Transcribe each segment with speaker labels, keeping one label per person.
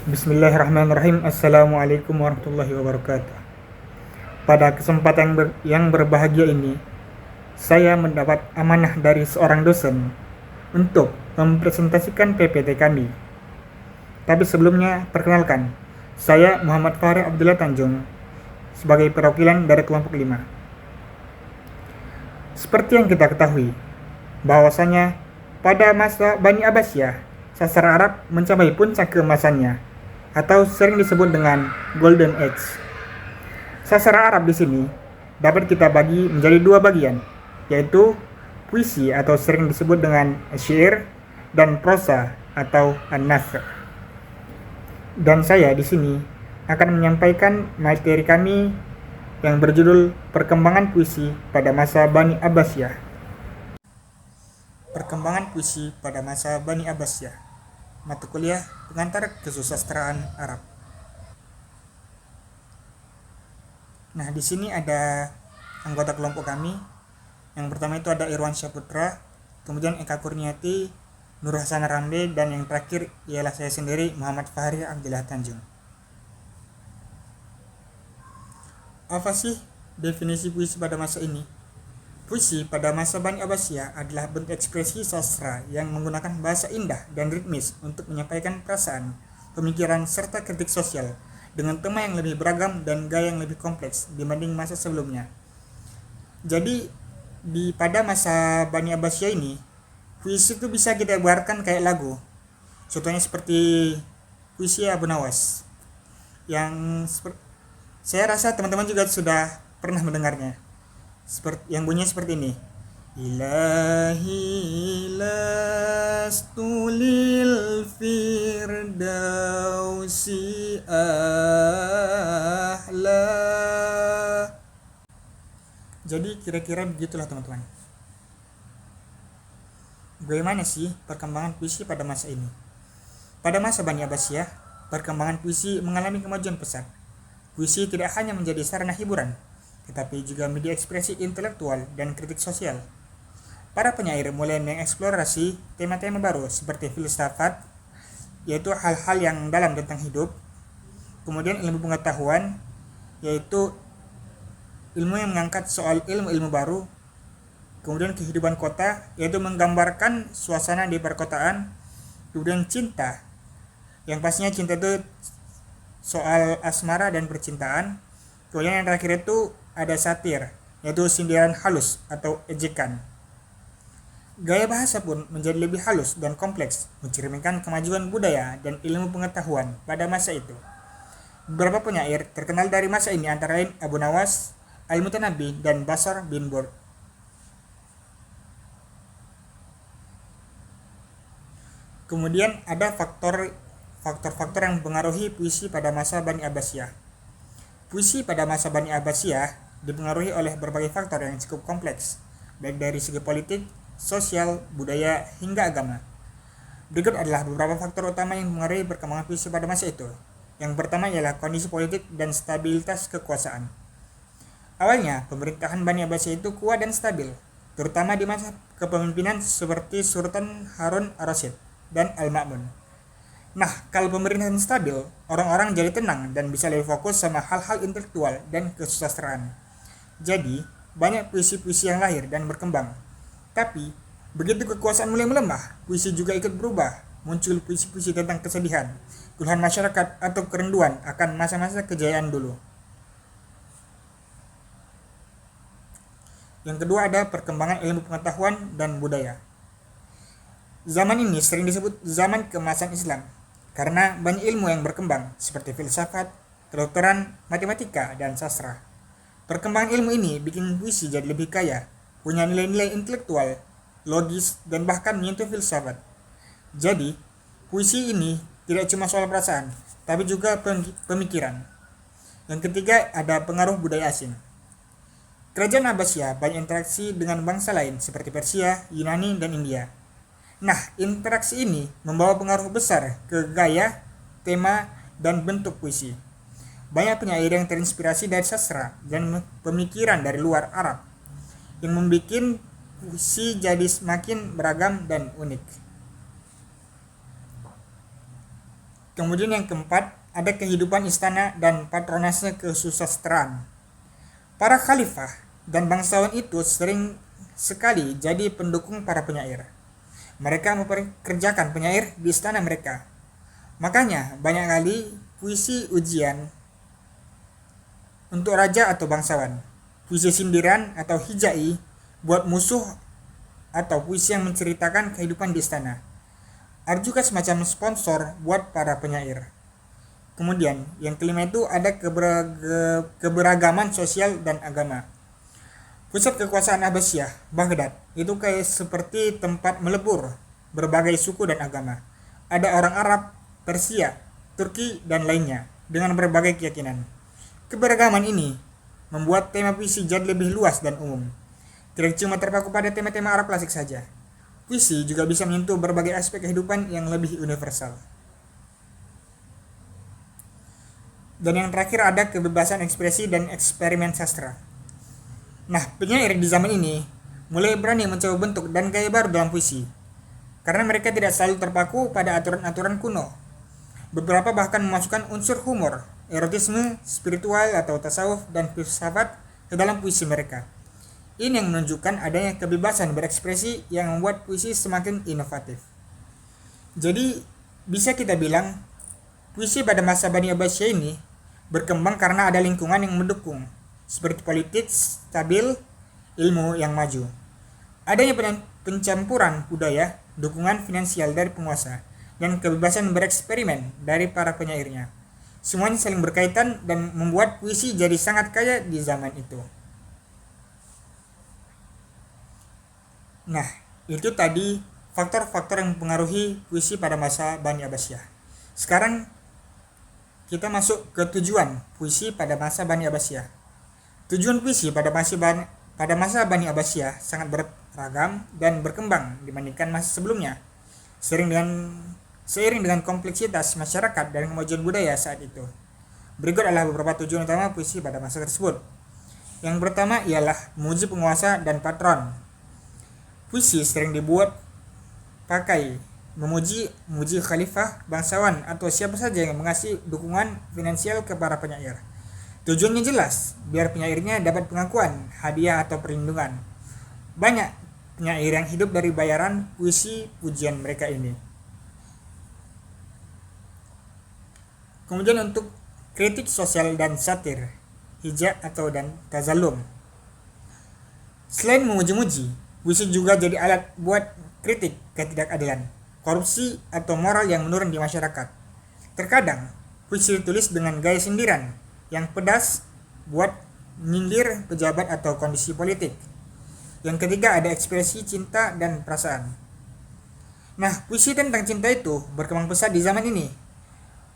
Speaker 1: Bismillahirrahmanirrahim. Assalamualaikum warahmatullahi wabarakatuh. Pada kesempatan yang berbahagia ini, saya mendapat amanah dari seorang dosen untuk mempresentasikan PPT kami. Tapi sebelumnya, perkenalkan, saya Muhammad Fahri Abdullah Tanjung sebagai perwakilan dari kelompok 5. Seperti yang kita ketahui, bahwasanya pada masa Bani Abbasiyah, sastra Arab mencapai puncak keemasannya, atau sering disebut dengan Golden Age. Sastra Arab di sini dapat kita bagi menjadi dua bagian, yaitu puisi atau sering disebut dengan syair dan prosa atau an-nasr. Dan saya di sini akan menyampaikan materi kami yang berjudul Perkembangan Puisi pada Masa Bani Abbasiyah. Perkembangan puisi pada masa Bani Abbasiyah. Mata kuliah pengantar kesusastraan Arab. Nah, di sini ada anggota kelompok kami. Yang pertama itu ada Irwan Syaputra, kemudian Eka Kurniati, Nur Hasan Ramli, dan yang terakhir ialah saya sendiri, Muhammad Fahri Abdullah Tanjung. Apa sih definisi puisi pada masa ini? Puisi pada masa Bani Abbasiyah adalah bentuk ekspresi sastra yang menggunakan bahasa indah dan ritmis untuk menyampaikan perasaan, pemikiran, serta kritik sosial dengan tema yang lebih beragam dan gaya yang lebih kompleks dibanding masa sebelumnya. Jadi, pada masa Bani Abbasiyah ini, puisi itu bisa kita ibaratkan kayak lagu. Contohnya seperti puisi Abu Nawas, yang saya rasa teman-teman juga sudah pernah mendengarnya. Yang bunyinya seperti ini. Ilahi lastu lil firdausi ahla. Jadi kira-kira begitulah teman-teman. Bagaimana sih perkembangan puisi pada masa ini? Pada masa Bani Abbasiyah, perkembangan puisi mengalami kemajuan pesat. Puisi tidak hanya menjadi sarana hiburan, tetapi juga media ekspresi intelektual dan kritik sosial. Para penyair mulai mengeksplorasi tema-tema baru seperti filsafat, yaitu hal-hal yang dalam tentang hidup, kemudian ilmu pengetahuan, yaitu ilmu yang mengangkat soal ilmu-ilmu baru, kemudian kehidupan kota, yaitu menggambarkan suasana di perkotaan, kemudian cinta, yang pastinya cinta itu soal asmara dan percintaan, kemudian yang terakhir itu ada satir, yaitu sindiran halus atau ejekan. Gaya bahasa pun menjadi lebih halus dan kompleks, mencerminkan kemajuan budaya dan ilmu pengetahuan pada masa itu. Beberapa penyair terkenal dari masa ini antara lain Abu Nawas, Al-Mutanabbi, dan Basar bin Burd. Kemudian ada faktor-faktor yang mempengaruhi puisi pada masa Bani Abbasiyah. Puisi pada masa Bani Abbasiyah dipengaruhi oleh berbagai faktor yang cukup kompleks, baik dari segi politik, sosial, budaya, hingga agama. Berikut adalah beberapa faktor utama yang mempengaruhi perkembangan puisi pada masa itu. Yang pertama ialah kondisi politik dan stabilitas kekuasaan. Awalnya, pemerintahan Bani Abbasiyah itu kuat dan stabil, terutama di masa kepemimpinan seperti Sultan Harun ar-Rasyid dan Al-Ma'mun. Nah, kalau pemerintahan stabil, orang-orang jadi tenang dan bisa lebih fokus sama hal-hal intelektual dan kesusastraan. Jadi, banyak puisi-puisi yang lahir dan berkembang. Tapi, begitu kekuasaan mulai melemah, puisi juga ikut berubah. Muncul puisi-puisi tentang kesedihan, keluhan masyarakat, atau kerinduan akan masa-masa kejayaan dulu. Yang kedua ada perkembangan ilmu pengetahuan dan budaya. Zaman ini sering disebut zaman keemasan Islam, karena banyak ilmu yang berkembang seperti filsafat, kedokteran, matematika, dan sastra. Perkembangan ilmu ini bikin puisi jadi lebih kaya, punya nilai-nilai intelektual, logis, dan bahkan menyentuh filsafat. Jadi, puisi ini tidak cuma soal perasaan, tapi juga pemikiran. Yang ketiga ada pengaruh budaya asing. Kerajaan Abbasiyah banyak interaksi dengan bangsa lain seperti Persia, Yunani, dan India. Nah, interaksi ini membawa pengaruh besar ke gaya, tema, dan bentuk puisi. Banyak penyair yang terinspirasi dari sastra dan pemikiran dari luar Arab, yang membuat puisi jadi semakin beragam dan unik. Kemudian yang keempat, ada kehidupan istana dan patronase kesusastraan. Para khalifah dan bangsawan itu sering sekali jadi pendukung para penyair. Mereka mempekerjakan penyair di istana mereka. Makanya banyak kali puisi ujian untuk raja atau bangsawan, puisi sindiran atau hijai buat musuh, atau puisi yang menceritakan kehidupan di istana. Ada juga semacam sponsor buat para penyair. Kemudian yang kelima itu ada keberagaman sosial dan agama. Pusat kekuasaan Abbasiyah, Baghdad, itu kayak seperti tempat melebur berbagai suku dan agama. Ada orang Arab, Persia, Turki, dan lainnya dengan berbagai keyakinan. Keberagaman ini membuat tema puisi jadi lebih luas dan umum. Tidak cuma terpaku pada tema-tema Arab klasik saja. Puisi juga bisa menyentuh berbagai aspek kehidupan yang lebih universal. Dan yang terakhir ada kebebasan ekspresi dan eksperimen sastra. Nah, penyair di zaman ini mulai berani mencoba bentuk dan gaya baru dalam puisi, karena mereka tidak selalu terpaku pada aturan-aturan kuno. Beberapa bahkan memasukkan unsur humor, erotisme, spiritual atau tasawuf dan filsafat ke dalam puisi mereka. Ini yang menunjukkan adanya kebebasan berekspresi yang membuat puisi semakin inovatif. Jadi, bisa kita bilang puisi pada masa Bani Abbasiyah ini berkembang karena ada lingkungan yang mendukung, seperti politik stabil, ilmu yang maju. Adanya pencampuran budaya, dukungan finansial dari penguasa, dan kebebasan bereksperimen dari para penyairnya. Semuanya saling berkaitan dan membuat puisi jadi sangat kaya di zaman itu. Nah, itu tadi faktor-faktor yang mempengaruhi puisi pada masa Bani Abbasiyah. Sekarang kita masuk ke tujuan puisi pada masa Bani Abbasiyah. Tujuan puisi pada masa Bani Abbasiyah sangat beragam dan berkembang dibandingkan masa sebelumnya, seiring dengan kompleksitas masyarakat dan kemajuan budaya saat itu. Berikut adalah beberapa tujuan utama puisi pada masa tersebut. Yang pertama ialah memuji penguasa dan patron. Puisi sering dibuat pakai memuji khalifah, bangsawan, atau siapa saja yang mengasih dukungan finansial kepada penyair. Tujuannya jelas, biar penyairnya dapat pengakuan, hadiah, atau perlindungan. Banyak penyair yang hidup dari bayaran puisi pujian mereka ini. Kemudian untuk kritik sosial dan satir, hija atau dan tazalum. Selain memuji-muji, puisi juga jadi alat buat kritik ketidakadilan, korupsi, atau moral yang menurun di masyarakat. Terkadang, puisi ditulis dengan gaya sindiran yang pedas buat nyindir pejabat atau kondisi politik. Yang ketiga ada ekspresi cinta dan perasaan. Nah, puisi tentang cinta itu berkembang pesat di zaman ini.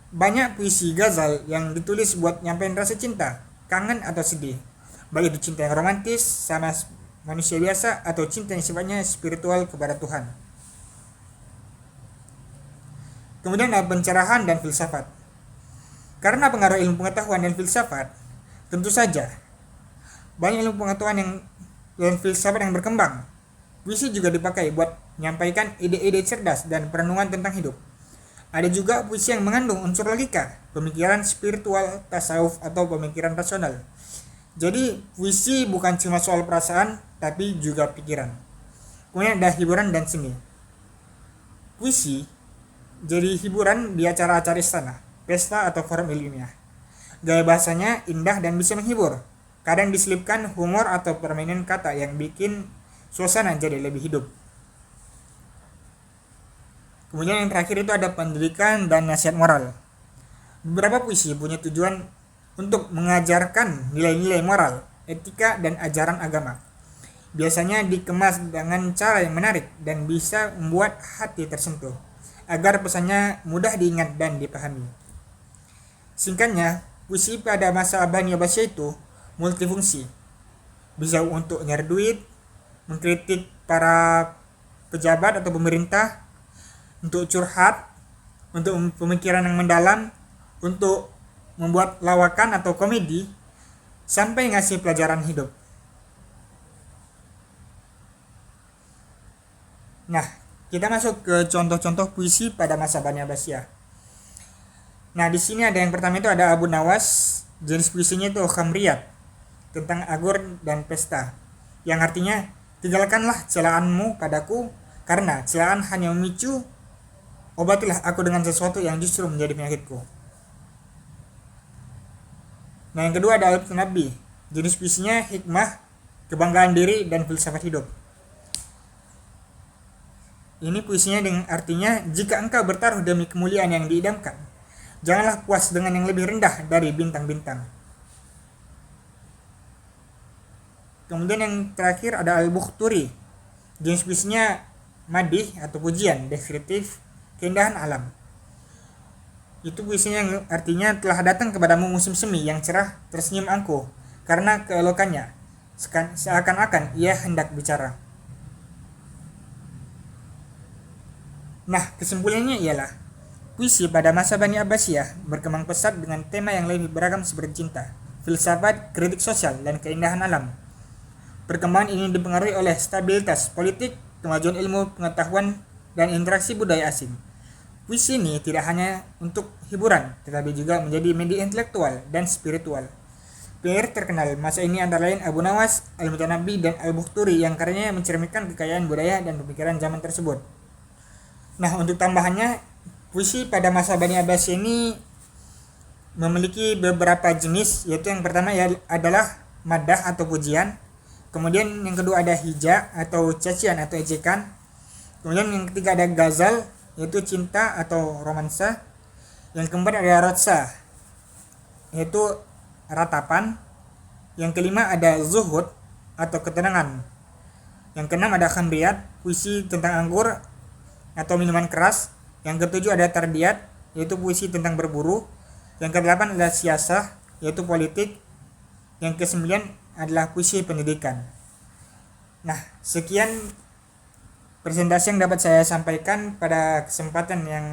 Speaker 1: Banyak puisi ghazal yang ditulis buat nyampein rasa cinta, kangen atau sedih. Baik itu cinta yang romantis sama manusia biasa atau cinta yang sifatnya spiritual kepada Tuhan. Kemudian ada pencerahan dan filsafat. Karena pengaruh ilmu pengetahuan dan filsafat, tentu saja banyak ilmu pengetahuan dan filsafat yang berkembang. Puisi juga dipakai buat menyampaikan ide-ide cerdas dan perenungan tentang hidup. Ada juga puisi yang mengandung unsur logika, pemikiran spiritual, tasawuf, atau pemikiran rasional. Jadi puisi bukan cuma soal perasaan, tapi juga pikiran. Kemudian ada hiburan dan seni. Puisi jadi hiburan di acara-acara istana, pesta, atau forum ilmiah. Gaya bahasanya indah dan bisa menghibur. Kadang diselipkan humor atau permainan kata yang bikin suasana jadi lebih hidup. Kemudian yang terakhir itu ada pendidikan dan nasihat moral. Beberapa puisi punya tujuan untuk mengajarkan nilai-nilai moral, etika, dan ajaran agama. Biasanya dikemas dengan cara yang menarik dan bisa membuat hati tersentuh, agar pesannya mudah diingat dan dipahami. Singkatnya, puisi pada masa Bani Abbasiyah itu multifungsi. Bisa untuk nyari duit, mengkritik para pejabat atau pemerintah, untuk curhat, untuk pemikiran yang mendalam, untuk membuat lawakan atau komedi, sampai ngasih pelajaran hidup. Nah, kita masuk ke contoh-contoh puisi pada masa Bani Abbasiyah. Nah, di sini ada yang pertama itu ada Abu Nawas, jenis puisinya itu Khamriyat, tentang anggur dan pesta, yang artinya tinggalkanlah celaanmu padaku karena celaan hanya memicu, obatilah aku dengan sesuatu yang justru menjadi penyakitku. Nah, yang kedua ada Al-Nabi, jenis puisinya hikmah, kebanggaan diri, dan filsafat hidup. Ini puisinya dengan artinya, jika engkau bertaruh demi kemuliaan yang diidamkan, janganlah puas dengan yang lebih rendah dari bintang-bintang. Kemudian yang terakhir ada Al-Bukhturi, jenis puisinya madih atau pujian, deskriptif keindahan alam. Itu puisinya yang artinya, telah datang kepadamu musim semi yang cerah, tersenyum angkuh karena keelokannya, seakan-akan ia hendak bicara. Nah, kesimpulannya ialah puisi pada masa Bani Abbasiyah berkembang pesat dengan tema yang lebih beragam seperti cinta, filsafat, kritik sosial, dan keindahan alam. Perkembangan ini dipengaruhi oleh stabilitas politik, kemajuan ilmu pengetahuan, dan interaksi budaya asing. Puisi ini tidak hanya untuk hiburan, tetapi juga menjadi media intelektual dan spiritual. Penyair terkenal masa ini antara lain Abu Nawas, Al-Mutanabbi, dan Al-Bukhturi yang karyanya mencerminkan kekayaan budaya dan pemikiran zaman tersebut. Nah, untuk tambahannya, puisi pada masa Bani Abbas ini memiliki beberapa jenis, yaitu yang pertama adalah madah atau pujian, kemudian yang kedua ada hija atau cacian atau ejekan, kemudian yang ketiga ada ghazal yaitu cinta atau romansa, yang keempat ada rotsa yaitu ratapan, yang kelima ada zuhud atau ketenangan, yang keenam ada khamriyat, puisi tentang anggur atau minuman keras, yang ketujuh ada tardiyat yaitu puisi tentang berburu, yang kedelapan ada siasah yaitu politik, yang kesembilan adalah puisi pendidikan. Nah, sekian presentasi yang dapat saya sampaikan pada kesempatan yang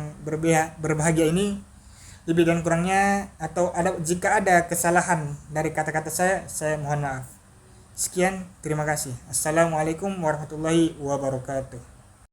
Speaker 1: berbahagia ini. Lebih dan kurangnya atau jika ada kesalahan dari kata-kata saya mohon maaf. Sekian, terima kasih. Assalamualaikum warahmatullahi wabarakatuh.